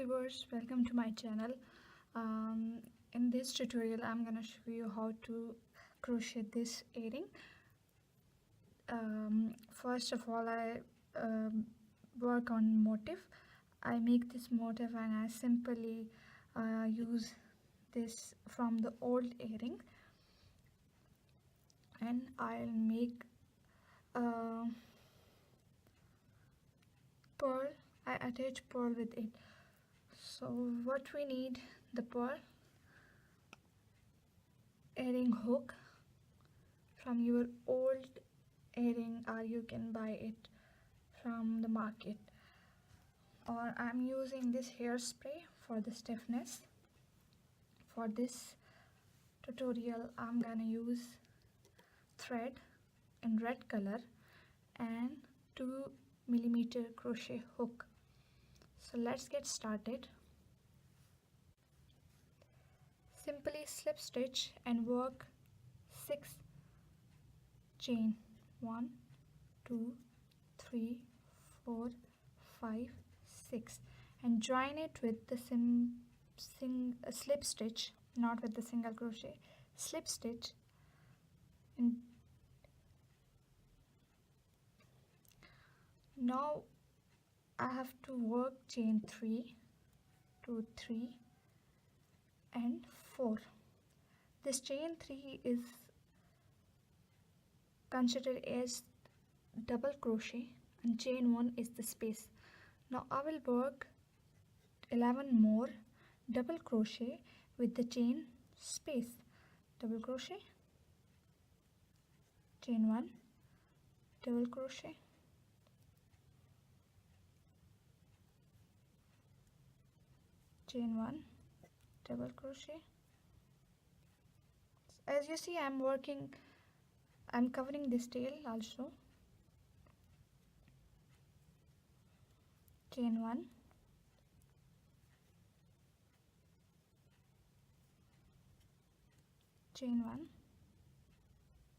viewers, welcome to my channel. In this tutorial I'm gonna show you how to crochet this earring. First of all, I work on motif. I make this motif and I simply use this from the old earring, and I'll make pearl. I attach pearl with it. So what we need: the pearl, earring hook from your old earring, or you can buy it from the market, or I'm using this hairspray for the stiffness. For this tutorial I'm gonna use thread in red color and 2mm crochet hook. So let's get started. Simply slip stitch and work 6 chain, 1 2 3 4 5 6, and join it with the slip stitch, not with the single crochet, slip stitch. And now I have to work chain 3, 2 3 and 4. This chain 3 is considered as double crochet and chain 1 is the space. Now I will work 11 more double crochet with the chain space. Double crochet, chain 1, double crochet, chain 1, double crochet. As you see, I'm covering this tail also. Chain 1, chain 1,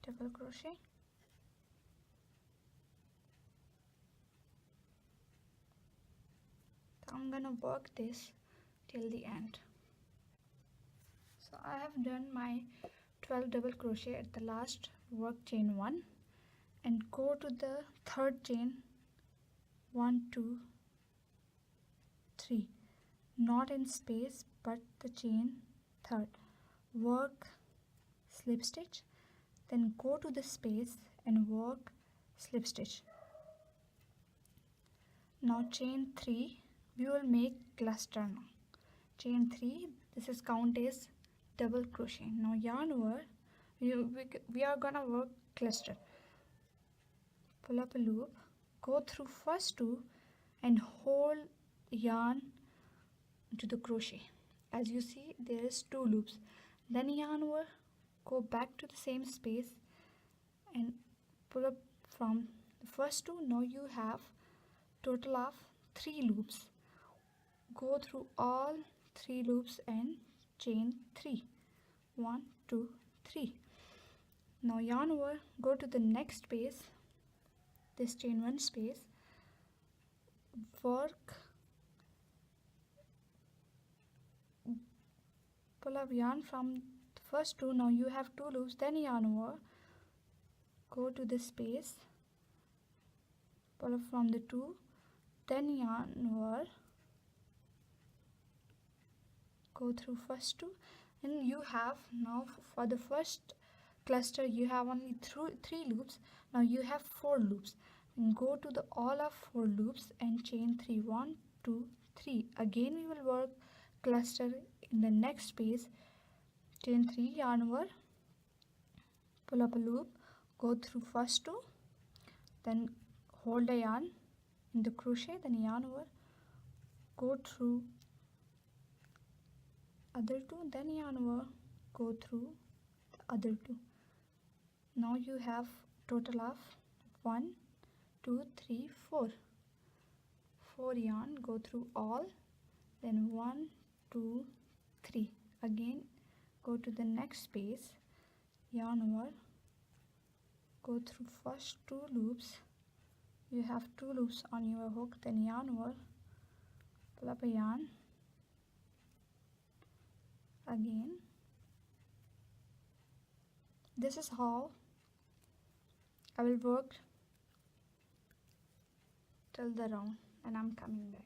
double crochet, so I'm gonna work this till the end. So I have done my 12 double crochet at the last. Work chain 1 and go to the third chain, 1 2 3, not in space but the chain third. Work slip stitch, then go to the space and work slip stitch. Now chain 3, we will make cluster now. Chain 3, this is count as double crochet. Now yarn over, we are gonna work cluster. Pull up a loop, go through first 2 and hold yarn to the crochet. As you see, there is 2 loops. Then yarn over, go back to the same space and pull up from the first 2. Now you have total of 3 loops. Go through all 3 loops and chain 3, 1 2 3. Now yarn over, go to the next space, this chain 1 space, work, pull up yarn from the first 2. Now you have 2 loops. Then yarn over, go to the space, pull up from the 2, then yarn over, go through first 2, and you have now for the first cluster you have only 3 loops. Now you have 4 loops, and go to the all of 4 loops and chain 3, 1 2 3. Again we will work cluster in the next space, chain 3, yarn over, pull up a loop, go through first 2, then hold a yarn in the crochet, then yarn over, go through other 2, then yarn over, go through the other 2. Now you have total of 1 2 3 4 yarn. Go through all, then 1 2 3. Again go to the next space, yarn over, go through first 2 loops. You have 2 loops on your hook, then yarn over, pull up a yarn again. This is how I will work till the round, and I'm coming back.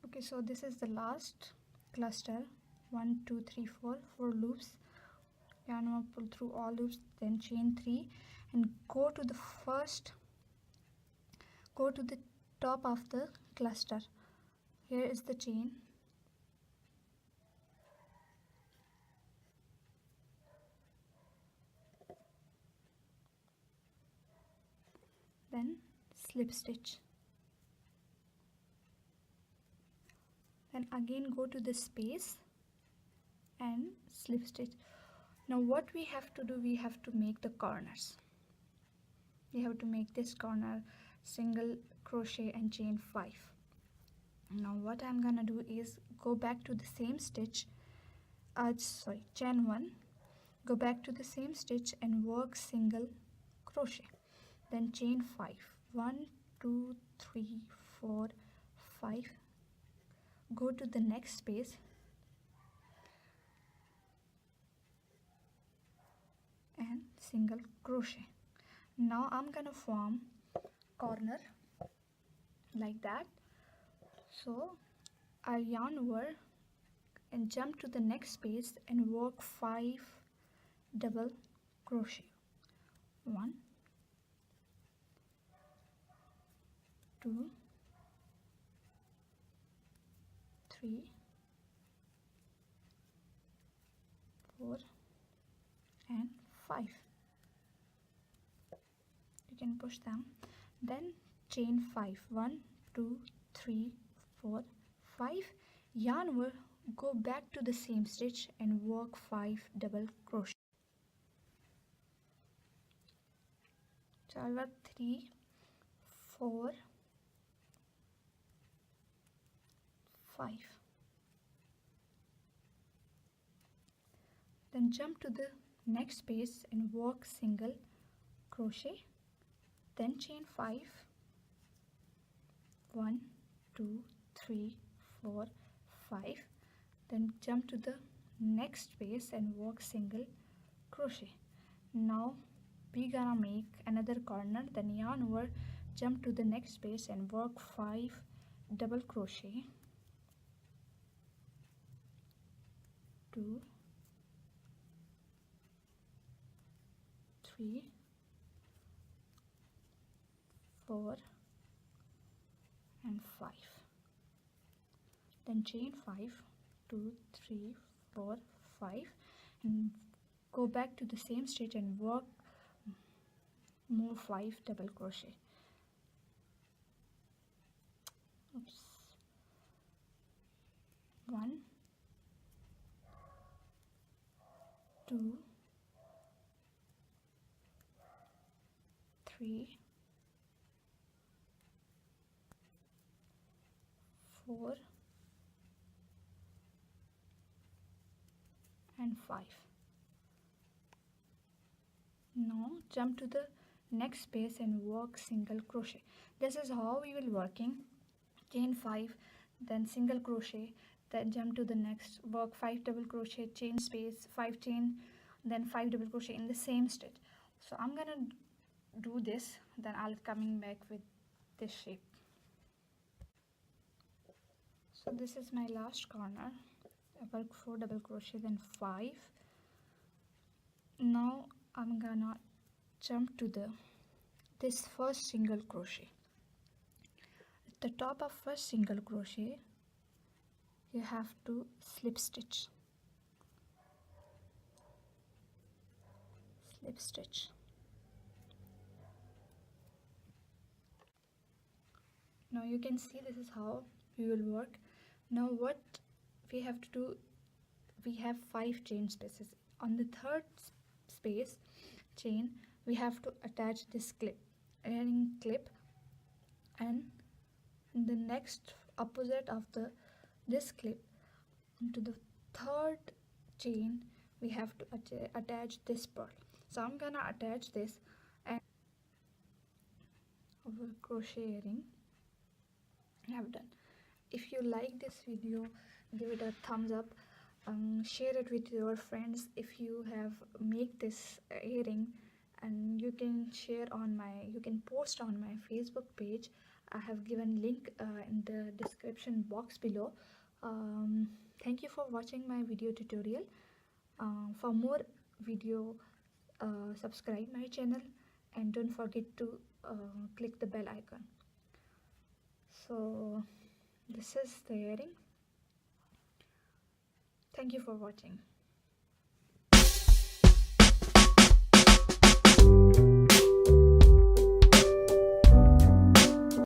Okay, so this is the last cluster. 1 2 3 4 4 loops. Yarn over, pull through all loops, then chain 3 and go to the top of the cluster. Here is the chain. Then slip stitch. Then again go to the space and slip stitch. Now what we have to do, we have to make the corners. We have to make this corner single crochet and chain 5. Now what I'm gonna do is go back to the same stitch, chain 1, go back to the same stitch and work single crochet, then chain 5. 1 2 3 4 5. Go to the next space and single crochet. Now I'm gonna form corner like that. So I'll yarn over and jump to the next space and work 5 double crochet. 1 2 3 4 and 5. You can push them. Then chain 5. 1 2 3 4 5. Yarn over, go back to the same stitch and work 5 double crochet. So I'll work 3 4 5. Then jump to the next space and work single crochet, then chain 5. 1 2 3 4 5. Then jump to the next space and work single crochet. Now we gonna make another corner, then yarn over, jump to the next space and work 5 double crochet. 2 3 4 and 5. Then chain 5. 2 3 4 5 and go back to the same stitch and work more 5 double crochet. Oops. 1 2 3 4 and 5. Now jump to the next space and work single crochet. This is how we will working. Chain 5, then single crochet, then jump to the next, work 5 double crochet, chain space, 5 chain, then 5 double crochet in the same stitch. So I'm gonna do this, then I'll coming back with this shape. So this is my last corner. I work 4 double crochet, then 5. Now I'm gonna jump to this first single crochet. At the top of first single crochet you have to slip stitch, slip stitch. Now you can see this is how we will work. Now what we have to do, we have 5 chain spaces. On the third space chain we have to attach this clip, earring clip, and in the next opposite of this clip to the third chain we have to attach this pearl. So I'm gonna attach this and our crochet earring I have done. If you like this video, give it a thumbs up, share it with your friends if you have make this earring, and you can post on my Facebook page. I have given link in the description box below. Thank you for watching my video tutorial. For more video, subscribe my channel, and don't forget to click the bell icon. So this is the earring. Thank you for watching.